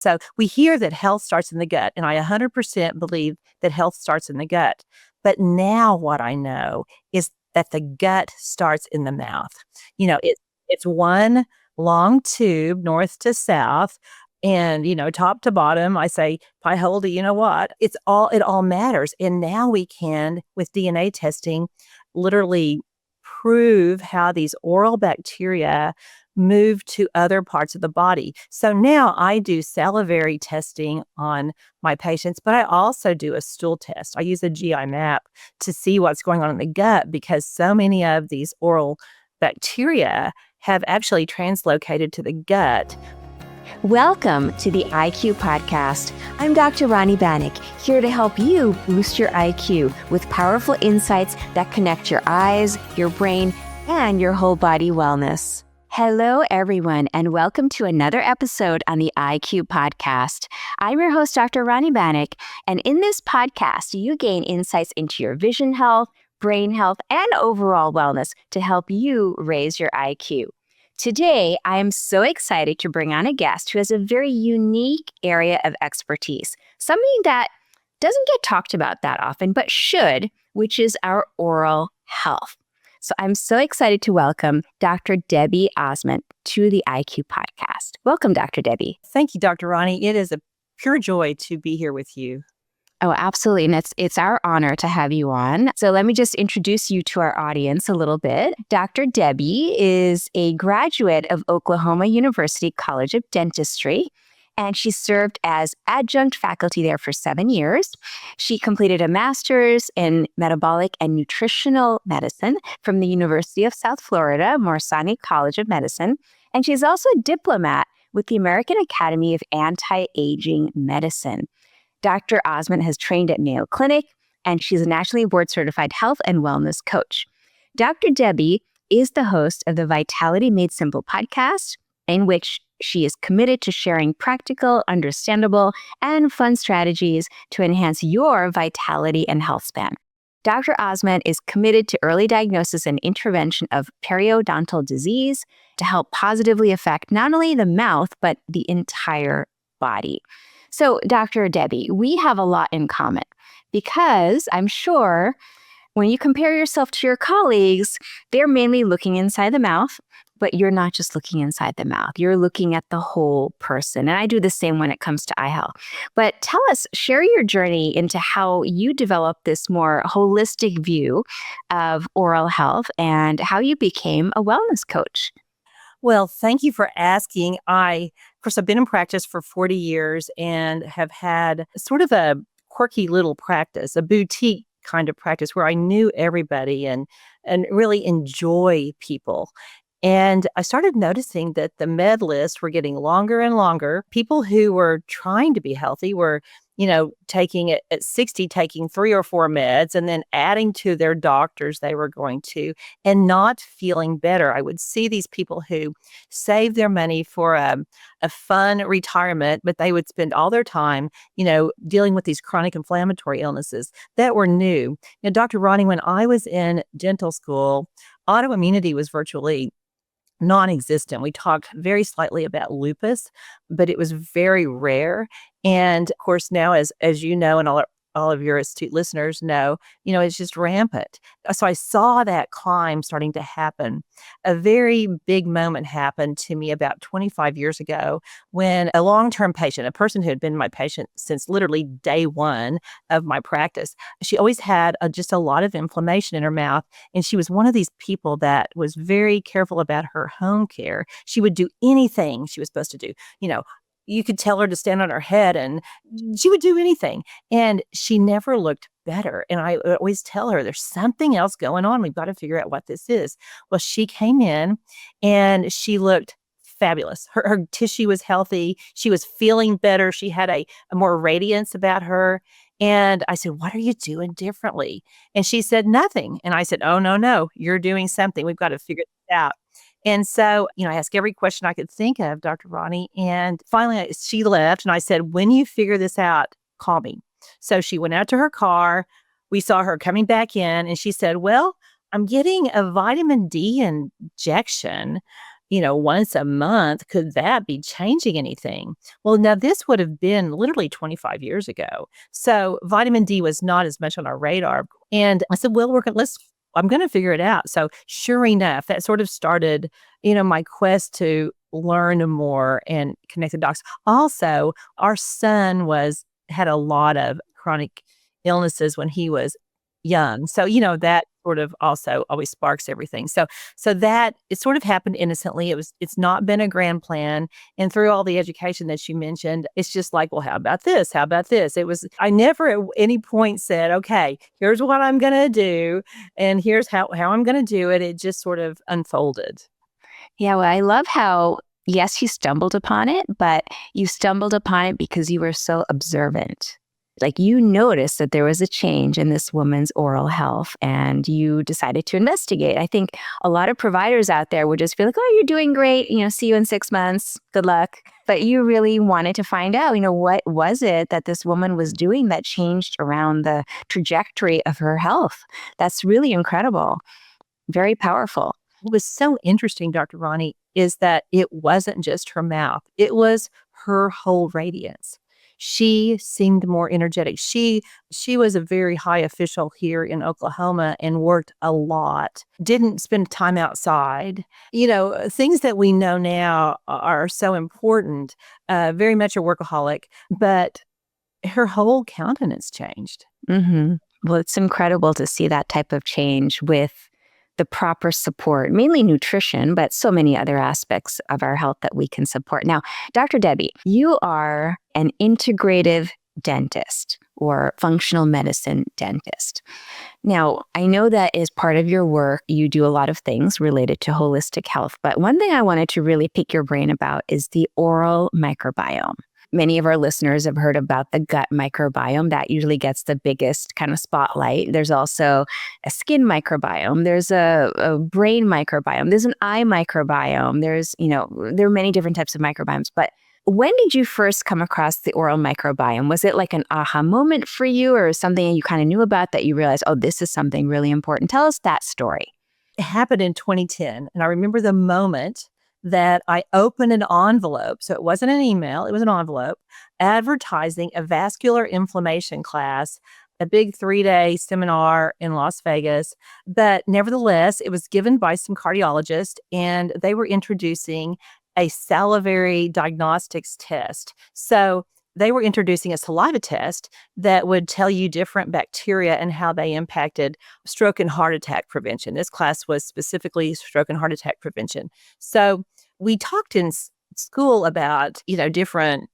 So we hear that health starts in the gut, and I 100% believe that health starts in the gut. But now what I know is that the gut starts in the mouth. It's one long tube, north to south, and top to bottom. I say, Pi Holdy, you know what? It all matters. And now we can, with DNA testing, literally prove how these oral bacteria move to other parts of the body. So now I do salivary testing on my patients, but I also do a stool test. I use a GI map to see what's going on in the gut because so many of these oral bacteria have actually translocated to the gut. Welcome to the IQ Podcast. I'm Dr. Rani Banik, here to help you boost your IQ with powerful insights that connect your eyes, your brain, and your whole body wellness. Hello, everyone, and welcome to another episode on the IQ Podcast. I'm your host, Dr. Rani Banik, and in this podcast, you gain insights into your vision health, brain health, and overall wellness to help you raise your IQ. Today, I am so excited to bring on a guest who has a very unique area of expertise, something that doesn't get talked about that often, but should, which is our oral health. So I'm so excited to welcome Dr. Debbie Ozment to the IQ Podcast. Welcome, Dr. Debbie. Thank you, Dr. Rani. It is a pure joy to be here with you. Oh, absolutely. And it's our honor to have you on. So let me just introduce you to our audience a little bit. Dr. Debbie is a graduate of Oklahoma University College of Dentistry, and she served as adjunct faculty there for 7 years. She completed a master's in Metabolic and Nutritional Medicine from the University of South Florida, Morsani College of Medicine, and she's also a diplomat with the American Academy of Anti-Aging Medicine. Dr. Ozment has trained at Mayo Clinic, and she's a nationally board-certified health and wellness coach. Dr. Debbie is the host of the Vitality Made Simple podcast, in which she is committed to sharing practical, understandable, and fun strategies to enhance your vitality and health span. Dr. Ozment is committed to early diagnosis and intervention of periodontal disease to help positively affect not only the mouth, but the entire body. So, Dr. Debbie, we have a lot in common because I'm sure when you compare yourself to your colleagues, they're mainly looking inside the mouth, but you're not just looking inside the mouth. You're looking at the whole person. And I do the same when it comes to eye health. But tell us, share your journey into how you developed this more holistic view of oral health and how you became a wellness coach. Well, thank you for asking. Of course, I've been in practice for 40 years and have had sort of a quirky little practice, a boutique kind of practice where I knew everybody and really enjoy people. And I started noticing that the med lists were getting longer and longer. People who were trying to be healthy were, taking it at 60, taking 3 or 4 meds and then adding to their doctors they were going to and not feeling better. I would see these people who saved their money for a fun retirement, but they would spend all their time, dealing with these chronic inflammatory illnesses that were new. Dr. Rani, when I was in dental school, autoimmunity was virtually non-existent. We talked very slightly about lupus, but it was very rare. And of course, now, as you know, and all of your astute listeners know, it's just rampant. So I saw that climb starting to happen. A very big moment happened to me about 25 years ago when a long-term patient, a person who had been my patient since literally day one of my practice, she always had just a lot of inflammation in her mouth. And she was one of these people that was very careful about her home care. She would do anything she was supposed to do. You could tell her to stand on her head and she would do anything. And she never looked better. And I would always tell her, there's something else going on. We've got to figure out what this is. Well, she came in and she looked fabulous. Her tissue was healthy. She was feeling better. She had a more radiance about her. And I said, what are you doing differently? And she said, nothing. And I said, oh, no, you're doing something. We've got to figure this out. And so, I asked every question I could think of, Dr. Rani. And finally, she left. And I said, when you figure this out, call me. So she went out to her car. We saw her coming back in. And she said, well, I'm getting a vitamin D injection. once a month, could that be changing anything? Well, now this would have been literally 25 years ago. So vitamin D was not as much on our radar. And I said, well, I'm going to figure it out. So sure enough, that sort of started, my quest to learn more and connect the dots. Also, our son had a lot of chronic illnesses when he was young. So, that sort of also always sparks everything. So that it sort of happened innocently. It's not been a grand plan. And through all the education that you mentioned, it's just like, well, how about this? How about this? I never at any point said, okay, here's what I'm going to do. And here's how I'm going to do it. It just sort of unfolded. Yeah, well, I love how, yes, you stumbled upon it, but you stumbled upon it because you were so observant. Like you noticed that there was a change in this woman's oral health and you decided to investigate. I think a lot of providers out there would just feel like, oh, you're doing great. See you in 6 months. Good luck. But you really wanted to find out, what was it that this woman was doing that changed around the trajectory of her health? That's really incredible. Very powerful. What was so interesting, Dr. Rani, is that it wasn't just her mouth. It was her whole radiance. She seemed more energetic. She was a very high official here in Oklahoma and worked a lot, didn't spend time outside. Things that we know now are so important, very much a workaholic, but her whole countenance changed. Mm-hmm. Well, it's incredible to see that type of change with the proper support, mainly nutrition, but so many other aspects of our health that we can support. Now, Dr. Debbie, you are an integrative dentist or functional medicine dentist. Now, I know that as part of your work, you do a lot of things related to holistic health, but one thing I wanted to really pick your brain about is the oral microbiome. Many of our listeners have heard about the gut microbiome. That usually gets the biggest kind of spotlight. There's also a skin microbiome. There's a brain microbiome. There's an eye microbiome. There are many different types of microbiomes. But when did you first come across the oral microbiome? Was it like an aha moment for you or something you kind of knew about that you realized, oh, this is something really important? Tell us that story. It happened in 2010. And I remember the moment that I opened an envelope. So it wasn't an email, it was an envelope advertising a vascular inflammation class, a big 3-day seminar in Las Vegas. But nevertheless, it was given by some cardiologists and they were introducing a salivary diagnostics test. So they were introducing a saliva test that would tell you different bacteria and how they impacted stroke and heart attack prevention. This class was specifically stroke and heart attack prevention. So we talked in school about, different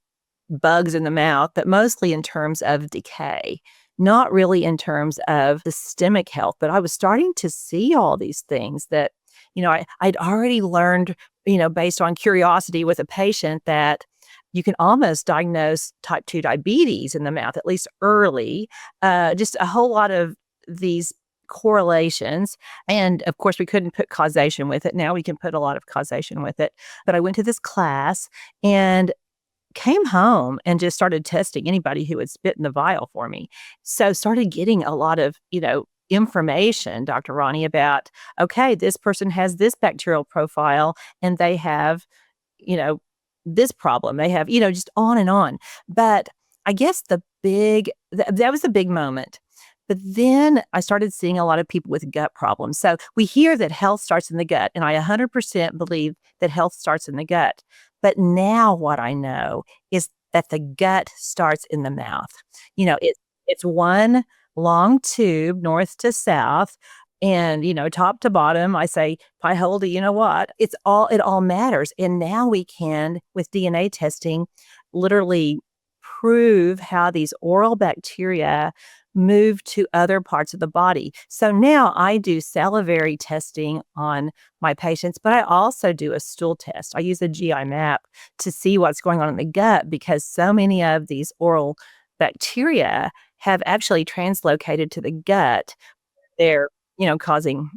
bugs in the mouth, but mostly in terms of decay, not really in terms of systemic health. But I was starting to see all these things that, I'd already learned, based on curiosity with a patient that you can almost diagnose type 2 diabetes in the mouth, at least early, just a whole lot of these correlations. And of course, we couldn't put causation with it. Now we can put a lot of causation with it. But I went to this class and came home and just started testing anybody who would spit in the vial for me. So started getting a lot of, information, Dr. Rani, about, okay, this person has this bacterial profile and they have, this problem. They have, just on and on. But I guess that was a big moment. But then I started seeing a lot of people with gut problems. So we hear that health starts in the gut, and I 100% believe that health starts in the gut. But now what I know is that the gut starts in the mouth. It's one long tube, north to south. And, top to bottom, I say, pie holder, you know what? It all matters. And now we can, with DNA testing, literally prove how these oral bacteria move to other parts of the body. So now I do salivary testing on my patients, but I also do a stool test. I use a GI map to see what's going on in the gut because so many of these oral bacteria have actually translocated to the gut. They're causing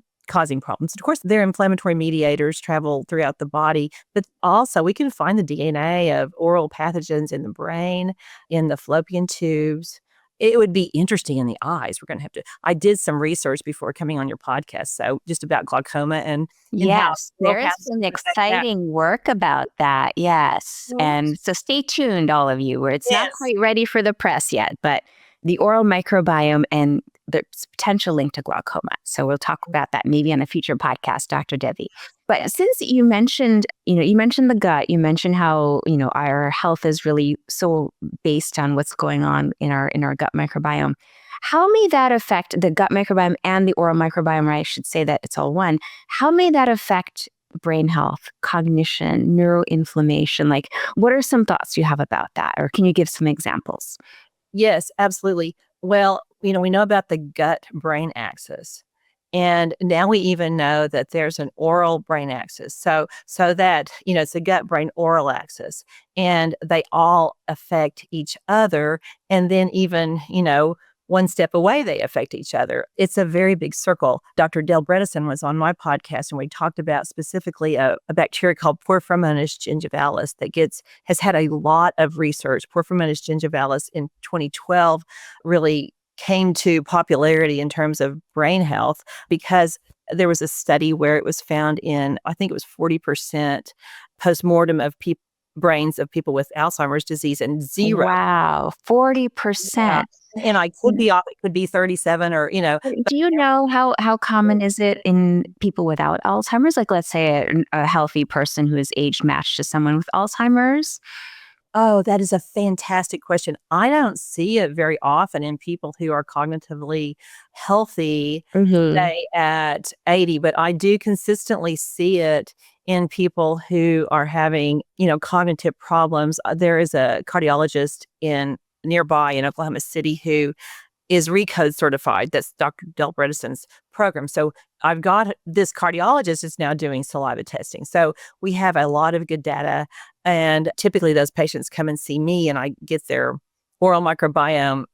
problems. Of course, their inflammatory mediators travel throughout the body, but also we can find the DNA of oral pathogens in the brain, in the fallopian tubes, it would be interesting in the eyes. We're going to have to, I did some research before coming on your podcast. So just about glaucoma and how Yes, oral there is passes some affect that. exciting work about that. Yes. And so stay tuned, all of you, where it's not Yes. quite ready for the press yet, but the oral microbiome and the potential link to glaucoma. So we'll talk about that maybe on a future podcast, Dr. Debbie. But since you mentioned the gut, you mentioned how, our health is really so based on what's going on in our gut microbiome. How may that affect the gut microbiome and the oral microbiome, or I should say that it's all one? How may that affect brain health, cognition, neuroinflammation? Like, what are some thoughts you have about that? Or can you give some examples? Yes, absolutely. Well, we know about the gut-brain axis. And now we even know that there's an oral brain axis. So that, it's a gut-brain oral axis. And they all affect each other. And then even, one step away, they affect each other. It's a very big circle. Dr. Del Bredesen was on my podcast, and we talked about specifically a bacteria called Porphyromonas gingivalis that has had a lot of research. Porphyromonas gingivalis in 2012 really came to popularity in terms of brain health because there was a study where it was found in, I think it was 40% postmortem of brains of people with Alzheimer's disease and zero. Wow, 40%. And I could be off, it could be 37 or, Do you know how common is it in people without Alzheimer's? Like, let's say a healthy person who is age matched to someone with Alzheimer's? Oh, that is a fantastic question. I don't see it very often in people who are cognitively healthy, say at 80, but I do consistently see it in people who are having, cognitive problems. There is a cardiologist nearby in Oklahoma City who is RECODE certified. That's Dr. Del Bredesen's program. So I've got this cardiologist is now doing saliva testing. So we have a lot of good data. And typically those patients come and see me and I get their oral microbiome,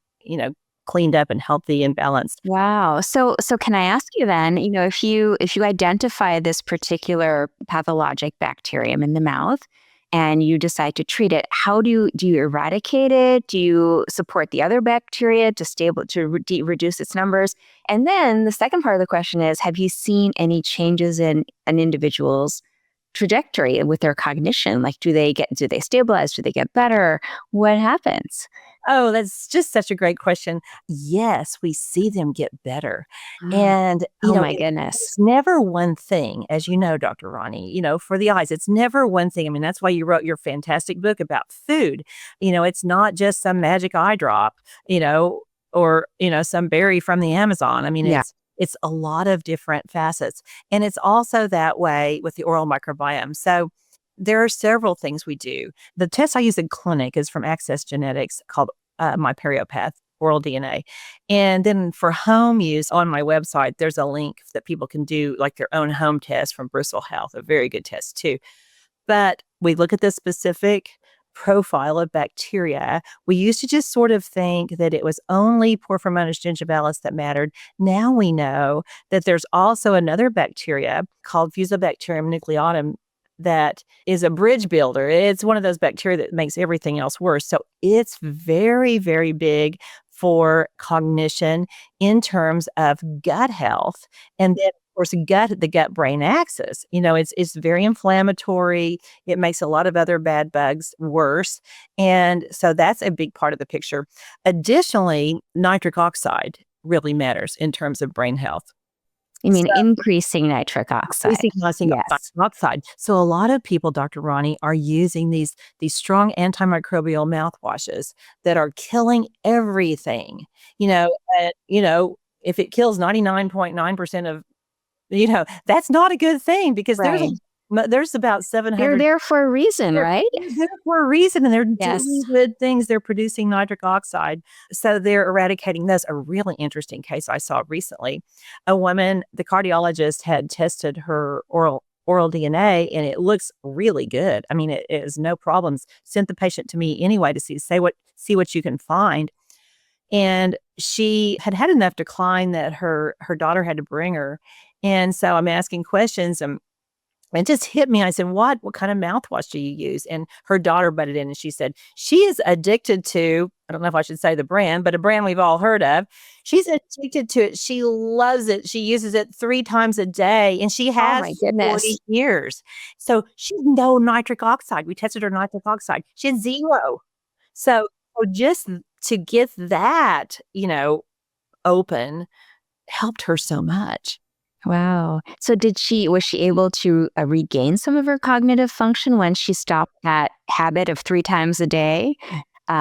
cleaned up and healthy and balanced. Wow. So can I ask you then, if you identify this particular pathologic bacterium in the mouth and you decide to treat it, how do you eradicate it? Do you support the other bacteria to reduce its numbers? And then the second part of the question is, have you seen any changes in an individual's trajectory with their cognition? Like, do they stabilize? Do they get better? What happens? Oh, that's just such a great question. Yes, we see them get better. And, oh my goodness. It's never one thing, as you know, Dr. Rani, for the eyes, it's never one thing. I mean, that's why you wrote your fantastic book about food. It's not just some magic eye drop, or, some berry from the Amazon. I mean, Yeah. it's a lot of different facets. And it's also that way with the oral microbiome. So there are several things we do. The test I use in clinic is from Access Genetics called my Periopath oral DNA. And then for home use on my website, there's a link that people can do like their own home test from Bristol Health, a very good test too. But we look at the specific profile of bacteria. We used to just sort of think that it was only Porphyromonas gingivalis that mattered. Now we know that there's also another bacteria called Fusobacterium nucleatum that is a bridge builder. It's one of those bacteria that makes everything else worse. So it's very, very big for cognition in terms of gut health. And then, of course, the gut-brain axis. It's very inflammatory. It makes a lot of other bad bugs worse. And so that's a big part of the picture. Additionally, nitric oxide really matters in terms of brain health. You mean increasing nitric oxide? Increasing nitric oxide. So a lot of people, Dr. Rani, are using these strong antimicrobial mouthwashes that are killing everything. If it kills 99.9% of, that's not a good thing because there's about 700. They're there for a reason, right? They're there for a reason, and they're doing good things. They're producing nitric oxide. So they're eradicating those. A really interesting case I saw recently. A woman, the cardiologist had tested her oral DNA, and it looks really good. I mean, it is no problems. Sent the patient to me anyway to see what you can find. And she had enough decline that her daughter had to bring her. And so I'm asking questions, and it just hit me. I said, what kind of mouthwash do you use? And her daughter butted in and she said, she is addicted to I don't know if I should say the brand, but a brand we've all heard of. She's addicted to it. She loves it. She uses it 3 times a day, and she Oh has my for 40 goodness. years. So she's no nitric oxide. We tested her nitric oxide. She had 0. So just to get that, open helped her so much. Wow. So was she able to regain some of her cognitive function when she stopped that habit of 3 times a day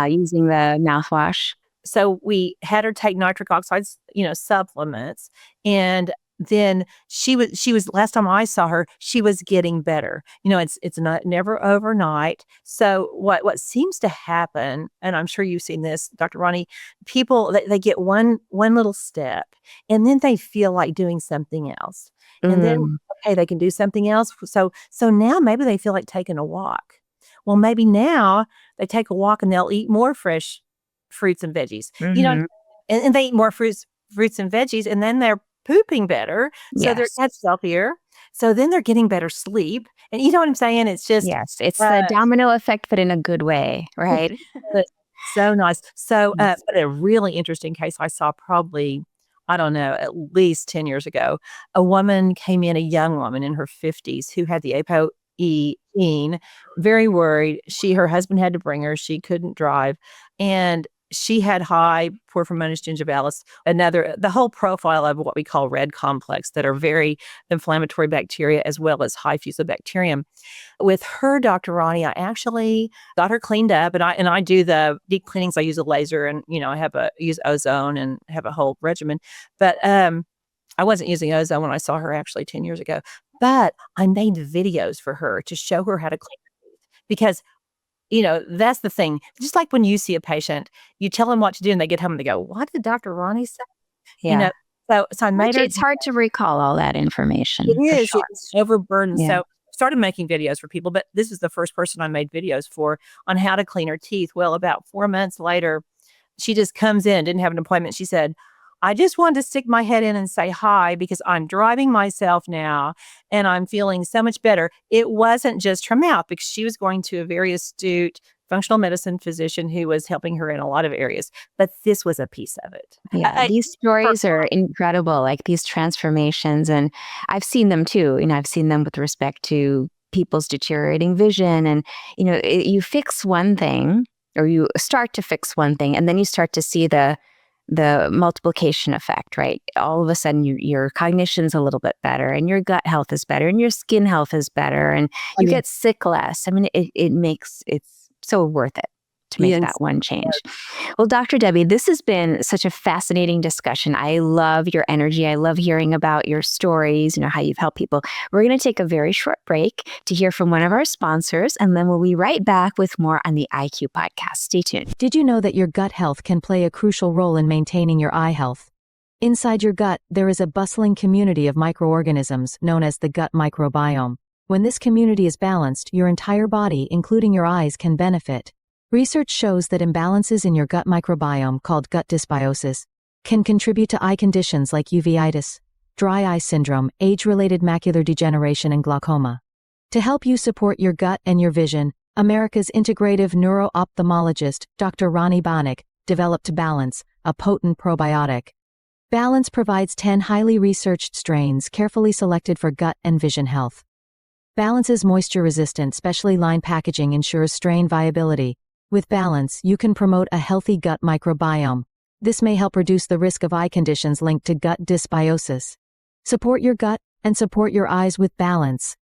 using the mouthwash? So we had her take nitric oxides, supplements, and then she was last time I saw her, she was getting better. It's not never overnight. So what seems to happen, and I'm sure you've seen this, Dr. Rani, people they get one little step, and then they feel like doing something else. And then Mm, okay, they can do something else. So now maybe they feel like taking a walk. Well, maybe now they take a walk and they'll eat more fresh fruits and veggies, mhm. and they eat more fruits and veggies, and then they're pooping better, so their Yes. gut's healthier, so then they're getting better sleep, and you know what I'm saying? It's just, Yes. It's uh, the domino effect, but in a good way, right? but so nice. So, Yes. but a really interesting case I saw probably, I don't know, at least 10 years ago. A woman came in, a young woman in her 50s who had the ApoE gene, very worried. Her husband had to bring her. She couldn't drive. And she had high porphyromonas gingivalis, the whole profile of what we call red complex that are very inflammatory bacteria as well as high fusobacterium. With her, Dr. Rani, I actually got her cleaned up, and I do the deep cleanings. I use a laser, and use ozone and have a whole regimen. But I wasn't using ozone when I saw her actually 10 years ago. But I made videos for her to show her how to clean her teeth because that's the thing. Just like when you see a patient, you tell them what to do, and they get home and they go, "What did Dr. Rani say?" You know. Yeah. So I made her. It's hard to recall all that It information for is, sure. it's overburdened, Yeah. so started making videos for people, but this is the first person I made videos for on how to clean her teeth. Well, about 4 months later, she just comes in, didn't have an appointment. She said, "I just wanted to stick my head in and say hi because I'm driving myself now and I'm feeling so much better." It wasn't just her mouth because she was going to a very astute functional medicine physician who was helping her in a lot of areas, but this was a piece of it. Yeah, these For stories are incredible, like these transformations. And I've seen them too. I've seen them with respect to people's deteriorating vision. And, you fix one thing or you start to fix one thing, and then you start to see the multiplication effect, right? All of a sudden, your cognition's a little bit better, and your gut health is better, and your skin health is better, and you yeah. get sick less. I mean, it's so worth it to make Yes. that one change. Well, Dr. Debbie, this has been such a fascinating discussion. I love your energy. I love hearing about your stories, how you've helped people. We're going to take a very short break to hear from one of our sponsors, and then we'll be right back with more on the IQ podcast. Stay tuned. Did you know that your gut health can play a crucial role in maintaining your eye health? Inside your gut, there is a bustling community of microorganisms known as the gut microbiome. When this community is balanced, your entire body, including your eyes, can benefit. Research shows that imbalances in your gut microbiome, called gut dysbiosis, can contribute to eye conditions like uveitis, dry eye syndrome, age-related macular degeneration, and glaucoma. To help you support your gut and your vision, America's integrative neuro-ophthalmologist, Dr. Rani Banik, developed Balance, a potent probiotic. Balance provides 10 highly researched strains carefully selected for gut and vision health. Balance's moisture-resistant, specially lined packaging ensures strain viability. With Balance, you can promote a healthy gut microbiome. This may help reduce the risk of eye conditions linked to gut dysbiosis. Support your gut and support your eyes with Balance.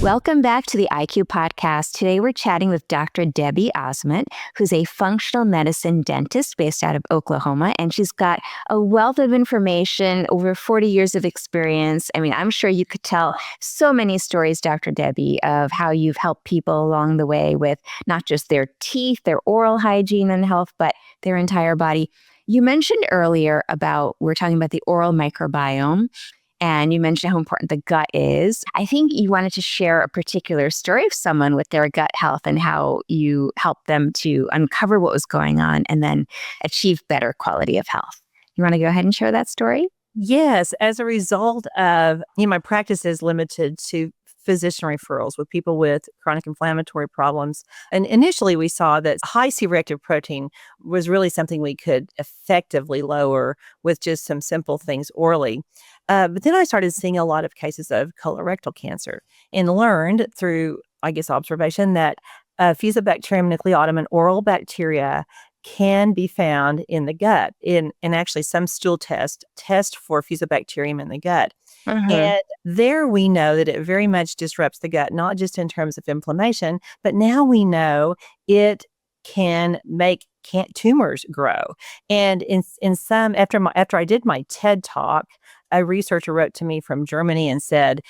Welcome back to the IQ podcast. Today we're chatting with Dr. Debbie Ozment, who's a functional medicine dentist based out of Oklahoma, and she's got a wealth of information, over 40 years of experience. I mean, I'm sure you could tell so many stories, Dr. Debbie, of how you've helped people along the way with not just their teeth, their oral hygiene and health, but their entire body. You mentioned earlier we're talking about the oral microbiome. And you mentioned how important the gut is. I think you wanted to share a particular story of someone with their gut health and how you helped them to uncover what was going on and then achieve better quality of health. You want to go ahead and share that story? Yes, as a result of, my practice is limited to physician referrals with people with chronic inflammatory problems. And initially, we saw that high C-reactive protein was really something we could effectively lower with just some simple things orally. But then I started seeing a lot of cases of colorectal cancer and learned through, I guess, observation that Fusobacterium nucleatum, an oral bacteria, can be found in the gut. And actually, some stool tests test for Fusobacterium in the gut. And there we know that it very much disrupts the gut, not just in terms of inflammation, but now we know it can make tumors grow. And in some, after I did my TED Talk, a researcher wrote to me from Germany and said,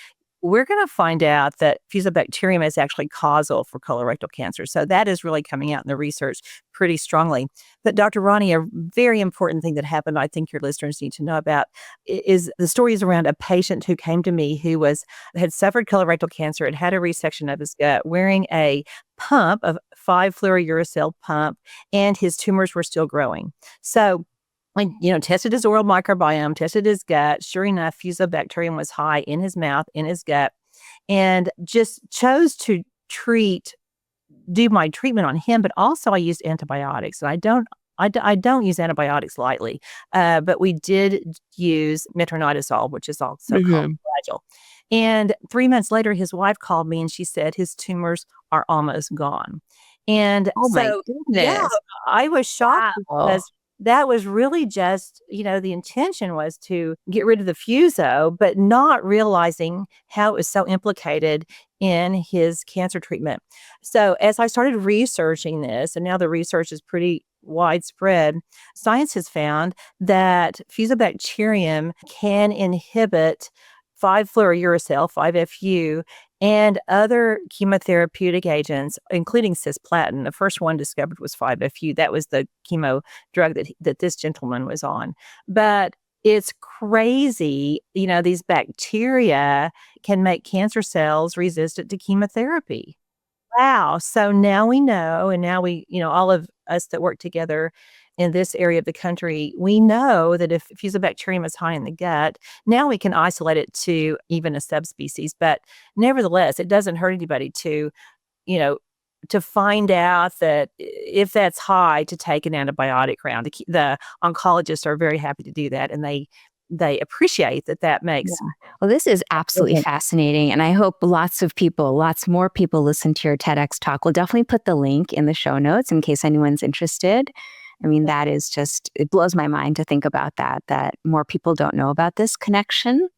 we're going to find out that Fusobacterium is actually causal for colorectal cancer. So that is really coming out in the research pretty strongly. But Dr. Rani, a very important thing that happened, I think your listeners need to know about, is the stories around a patient who came to me who had suffered colorectal cancer, had a resection of his gut, wearing a pump, a 5-fluorouracil pump, and his tumors were still growing. So I, tested his oral microbiome, tested his gut. Sure enough, Fusobacterium was high in his mouth, in his gut, and just chose to do my treatment on him. But also, I used antibiotics, and I don't use antibiotics lightly. But we did use metronidazole, which is also called Flagyl. And 3 months later, his wife called me, and she said his tumors are almost gone. And my yeah, goodness. I was shocked Wow. because that was really just, the intention was to get rid of the fuso, but not realizing how it was so implicated in his cancer treatment. So as I started researching this, and now the research is pretty widespread, science has found that Fusobacterium can inhibit 5-fluorouracil, 5-FU, and other chemotherapeutic agents, including cisplatin. The first one discovered was 5-FU. That was the chemo drug that this gentleman was on. But it's crazy, these bacteria can make cancer cells resistant to chemotherapy. Wow. So now we know, and now all of us that work together in this area of the country, we know that if Fusobacterium is high in the gut, now we can isolate it to even a subspecies. But nevertheless, it doesn't hurt anybody to find out that if that's high, to take an antibiotic round. The oncologists are very happy to do that, and they appreciate that makes. Yeah. Well, this is absolutely fascinating. And I hope lots more people listen to your TEDx talk. We'll definitely put the link in the show notes in case anyone's interested. I mean, that is it blows my mind to think about that more people don't know about this connection.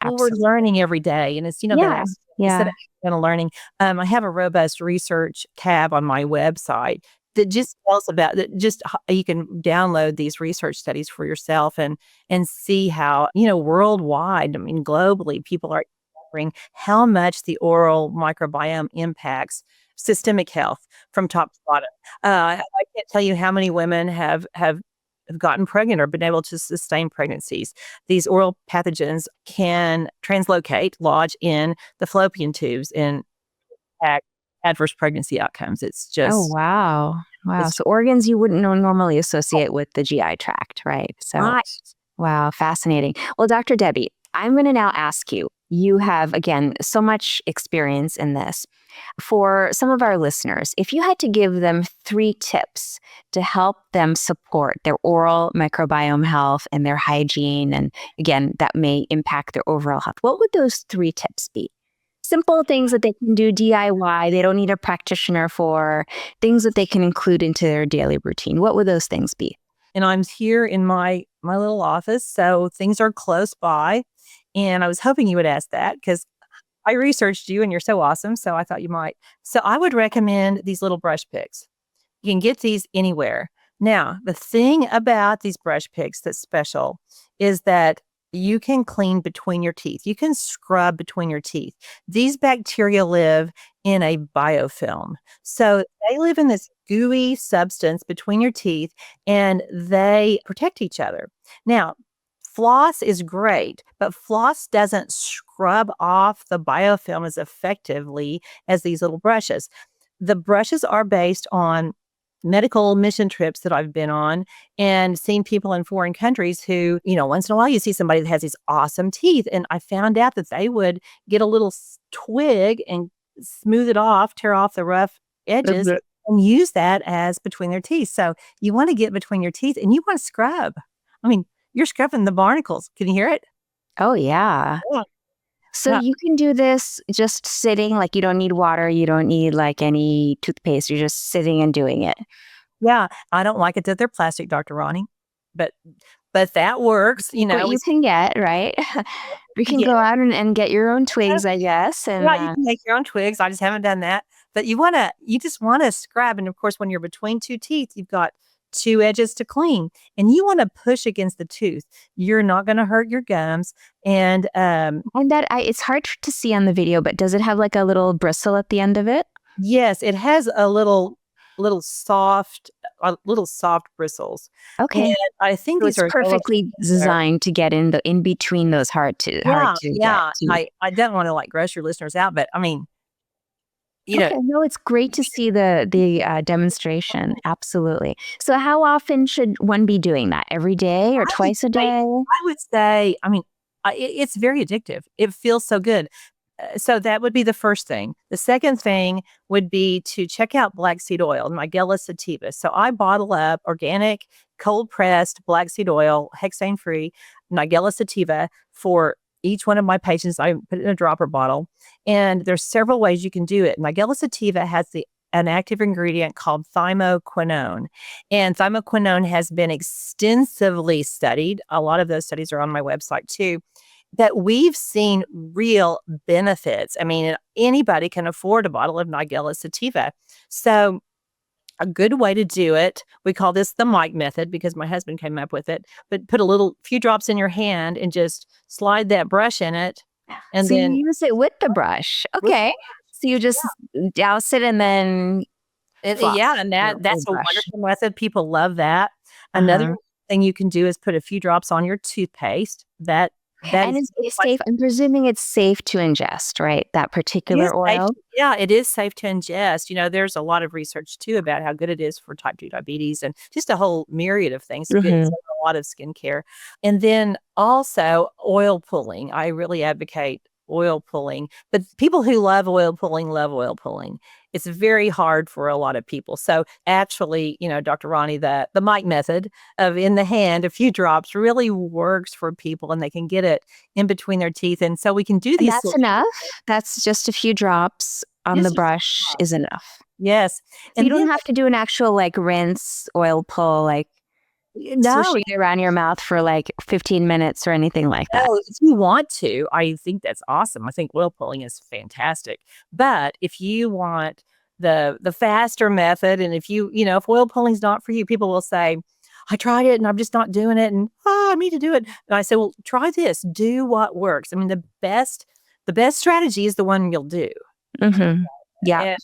Well, we're learning every day. And it's, Yeah. instead of accidental learning, I have a robust research tab on my website that just tells about that. Just you can download these research studies for yourself and see how, worldwide, I mean, globally, people are discovering how much the oral microbiome impacts systemic health from top to bottom. I can't tell you how many women have gotten pregnant or been able to sustain pregnancies. These oral pathogens can lodge in the fallopian tubes and impact adverse pregnancy outcomes. It's just wow. So organs you wouldn't normally associate with the GI tract, right? So right. Wow, fascinating. Well, Dr. Debbie, I'm going to now ask you. You have, again, so much experience in this. For some of our listeners, if you had to give them 3 tips to help them support their oral microbiome health and their hygiene, and again, that may impact their overall health, what would those 3 tips be? Simple things that they can do DIY, they don't need a practitioner for, things that they can include into their daily routine. What would those things be? And I'm here in my little office, so things are close by. And I was hoping you would ask that because I researched you and you're so awesome. So I thought you might. So I would recommend these little brush picks. You can get these anywhere. Now, the thing about these brush picks that's special is that you can clean between your teeth. You can scrub between your teeth. These bacteria live in a biofilm. So they live in this gooey substance between your teeth and they protect each other. Now, floss is great, but floss doesn't scrub off the biofilm as effectively as these little brushes. The brushes are based on medical mission trips that I've been on and seen people in foreign countries who, once in a while you see somebody that has these awesome teeth. And I found out that they would get a little twig and smooth it off, tear off the rough edges, Mhm. and use that as between their teeth. So you want to get between your teeth and you want to scrub. I mean, you're scrubbing the barnacles. Can you hear it? Oh, yeah. Yeah. So Yeah. you can do this just sitting, like you don't need water, you don't need like any toothpaste, you're just sitting and doing it. Yeah. I don't like it that they're plastic, Dr. Ronnie, but that works. What you can get, right? You can Yeah. go out and get your own twigs, I guess. And Yeah, you can make your own twigs. I just haven't done that. But you just want to scrub. And of course, when you're between two teeth, you've got two edges to clean and you want to push against the tooth. You're not going to hurt your gums. And it's hard to see on the video, but does it have like a little bristle at the end of it? yes, it has a little soft bristles. Okay. And I think So these it's are perfectly designed to get in between those hard to yeah, get yeah. to. I don't want to like gross your listeners out, but I mean, Okay, no, it's great to see the demonstration. Absolutely. So how often should one be doing that? Every day or twice a day? I would say, I mean, it's very addictive. It feels so good. So that would be the first thing. The second thing would be to check out black seed oil, Nigella sativa. So I bottle up organic, cold pressed black seed oil, hexane free, Nigella sativa for each one of my patients. I put it in a dropper bottle, and there's several ways you can do it. Nigella sativa has an active ingredient called thymoquinone. And thymoquinone has been extensively studied. A lot of those studies are on my website too, that we've seen real benefits. I mean, anybody can afford a bottle of Nigella sativa. So a good way to do it, we call this the Mike method because my husband came up with it, but put few drops in your hand and just slide that brush in it. And So then you use it with the brush. Okay. So you just douse it and then floss yeah, and with that's the a brush. wonderful method. People love that. Uh-huh. Another thing you can do is put a few drops on your toothpaste. That And is it's safe. I'm presuming it's safe to ingest, right? That it particular is safe. oil. Yeah, it is safe to ingest. There's a lot of research too about how good it is for type 2 diabetes and just a whole myriad of things. It's Mhm. a lot of skincare. And then also oil pulling. I really advocate oil pulling, but people who love oil pulling love oil pulling. It's very hard for a lot of people. So actually, Dr. Ronnie, the Mike method of in the hand, a few drops really works for people and they can get it in between their teeth. And so we can do And these that's enough. That's just a few drops on the Just a few brush drops. is enough. Yes. So you And don't then have to do an actual like rinse, oil pull, like no, swishing it around your mouth for like 15 minutes or anything like that. no, if you want to, I think that's awesome. I think oil pulling is fantastic. But if you want the faster method, and if oil pulling is not for you, people will say, I tried it and I'm just not doing it. And I need to do it. And I say, well, try this. Do what works. I mean, the best strategy is the one you'll do. Mm-hmm. Yeah.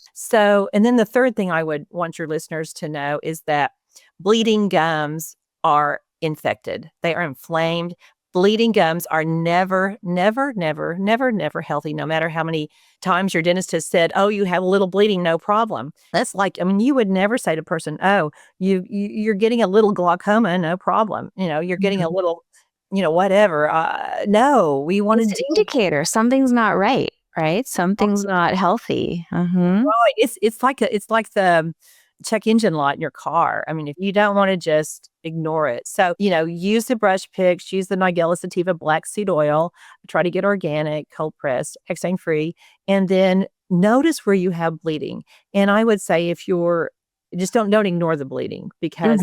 And then the third thing I would want your listeners to know is that bleeding gums are infected. They are inflamed. Bleeding gums are never, never, never, never, never healthy, no matter how many times your dentist has said, oh, you have a little bleeding, no problem. That's you would never say to a person, oh, you're getting a little glaucoma, no problem. You're getting a little, whatever. No, we want to It's an indicator something's not right, right? Something's not healthy. Mm-hmm. right. It's like the check engine light in your car. I mean, if you don't want to just ignore it. So, use the brush picks, use the Nigella sativa black seed oil, try to get organic, cold pressed, hexane free, and then notice where you have bleeding. And I would say if you're just don't ignore the bleeding because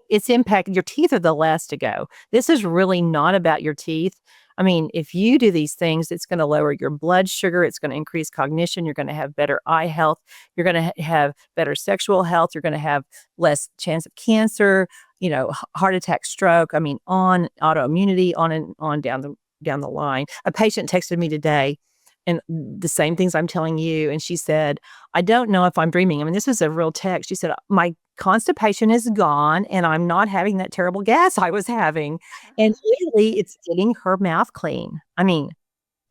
it's impacted. Your teeth are the last to go. This is really not about your teeth. I mean, if you do these things, it's going to lower your blood sugar. It's going to increase cognition. You're going to have better eye health. You're going to have better sexual health. You're going to have less chance of cancer, heart attack, stroke. I mean, on autoimmunity, on and on down the line. A patient texted me today and the same things I'm telling you. And she said, I don't know if I'm dreaming. I mean, this is a real text. She said, my constipation is gone and I'm not having that terrible gas I was having. And literally it's getting her mouth clean. I mean,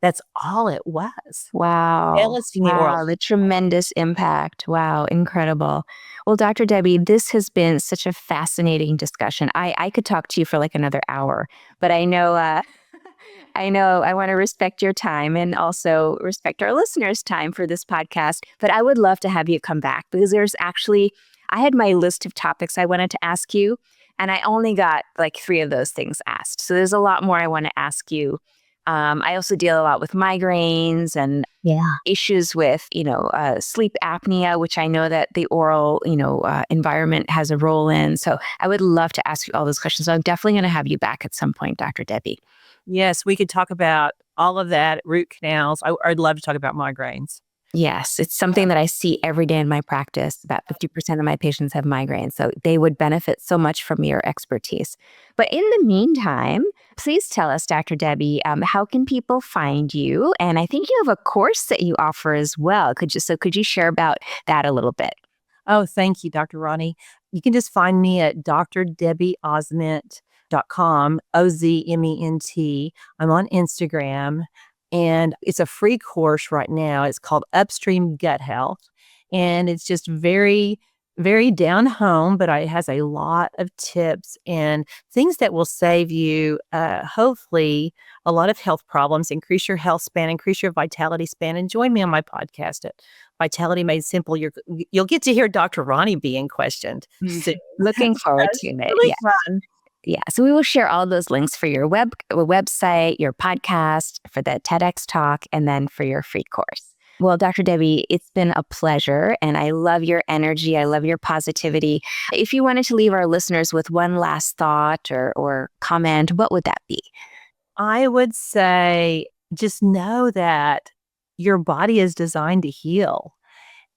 That's all it was. Wow. Balancing the oral. Wow, the tremendous impact. Wow, incredible. Well, Dr. Debbie, this has been such a fascinating discussion. I could talk to you for like another hour, but I know I want to respect your time and also respect our listeners' time for this podcast. But I would love to have you come back because I had my list of topics I wanted to ask you, and I only got like 3 of those things asked. So there's a lot more I want to ask you. I also deal a lot with migraines and issues with, sleep apnea, which I know that the oral, environment has a role in. So I would love to ask you all those questions. So I'm definitely going to have you back at some point, Dr. Debbie. Yes, we could talk about all of that, root canals. I'd love to talk about migraines. Yes, it's something that I see every day in my practice. About 50% of my patients have migraines, so they would benefit so much from your expertise. But in the meantime, please tell us, Dr. Debbie, how can people find you? And I think you have a course that you offer as well. Could you share about that a little bit? Oh, thank you, Dr. Rani. You can just find me at drdebbieozment.com, Ozment. I'm on Instagram. And it's a free course right now. It's called Upstream Gut Health. And it's just very, very down home, but it has a lot of tips and things that will save you, hopefully, a lot of health problems, increase your health span, increase your vitality span. And join me on my podcast at Vitality Made Simple. You'll get to hear Dr. Rani being questioned soon. Looking forward to it. Really fun. Yeah. So we will share all those links for your website, your podcast, for the TEDx talk, and then for your free course. Well, Dr. Debbie, it's been a pleasure, and I love your energy. I love your positivity. If you wanted to leave our listeners with one last thought or comment, what would that be? I would say just know that your body is designed to heal.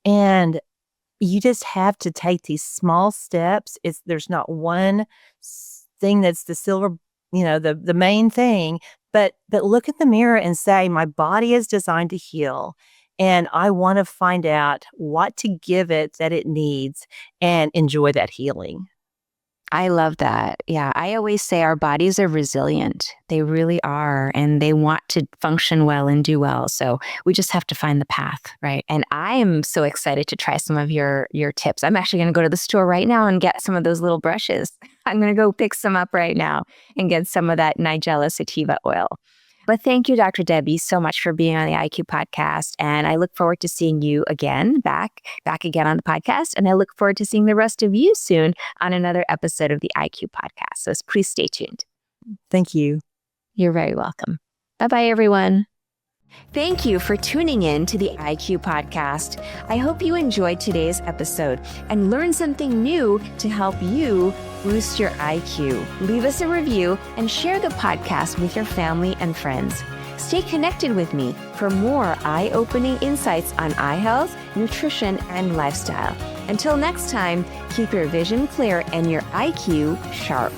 And you just have to take these small steps. There's not one thing that's the silver, the main thing, but look in the mirror and say, my body is designed to heal. And I want to find out what to give it that it needs and enjoy that healing. I love that. Yeah. I always say our bodies are resilient. They really are. And they want to function well and do well. So we just have to find the path, right? And I am so excited to try some of your tips. I'm actually going to go to the store right now and get some of those little brushes. I'm going to go pick some up right now and get some of that Nigella sativa oil. But thank you, Dr. Debbie, so much for being on the IQ podcast. And I look forward to seeing you again, back again on the podcast. And I look forward to seeing the rest of you soon on another episode of the IQ podcast. So please stay tuned. Thank you. You're very welcome. Bye-bye, everyone. Thank you for tuning in to the IQ podcast. I hope you enjoyed today's episode and learned something new to help you boost your IQ. Leave us a review and share the podcast with your family and friends. Stay connected with me for more eye-opening insights on eye health, nutrition, and lifestyle. Until next time, keep your vision clear and your IQ sharp.